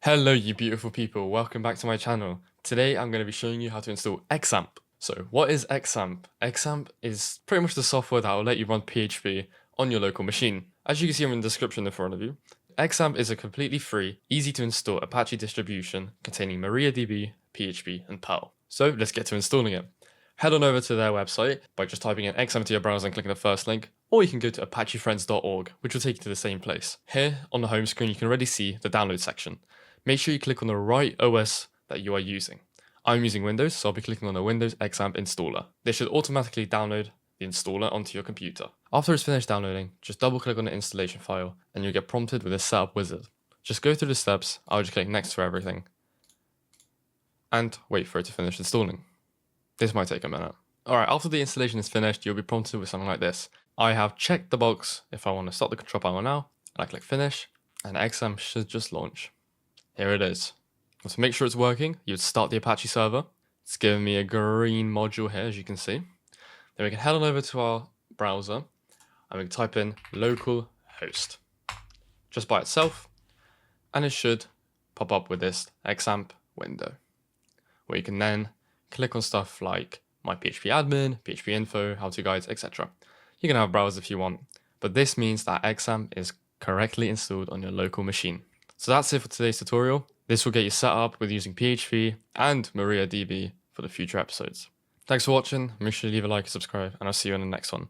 Hello you beautiful people, welcome back to my channel. Today I'm going to be showing you how to install XAMPP. So what is XAMPP? XAMPP is pretty much the software that will let you run PHP on your local machine. As you can see in the description in front of you, XAMPP is a completely free, easy to install Apache distribution containing MariaDB, PHP and Perl. So let's get to installing it. Head on over to their website by just typing in XAMPP to your browser and clicking the first link, or you can go to apachefriends.org, which will take you to the same place. Here on the home screen you can already see the download section. Make sure you click on the right OS that you are using. I'm using Windows, so I'll be clicking on the Windows XAMPP installer. This should automatically download the installer onto your computer. After it's finished downloading, just double click on the installation file and you'll get prompted with a setup wizard. Just go through the steps, I'll just click next for everything, and wait for it to finish installing. This might take a minute. Alright, after the installation is finished, you'll be prompted with something like this. I have checked the box if I want to start the control panel now, and I click finish, and XAMPP should just launch. Here it is. To make sure it's working, you'd start the Apache server. It's giving me a green module here, as you can see. Then we can head on over to our browser, and we can type in localhost, just by itself, and it should pop up with this XAMPP window, where you can then click on stuff like My PHP Admin, PHP Info, How To Guides, etc. You can have a browse if you want, but this means that XAMPP is correctly installed on your local machine. So that's it for today's tutorial. This will get you set up with using PHP and MariaDB for the future episodes. Thanks for watching, make sure to leave a like and subscribe, and I'll see you in the next one.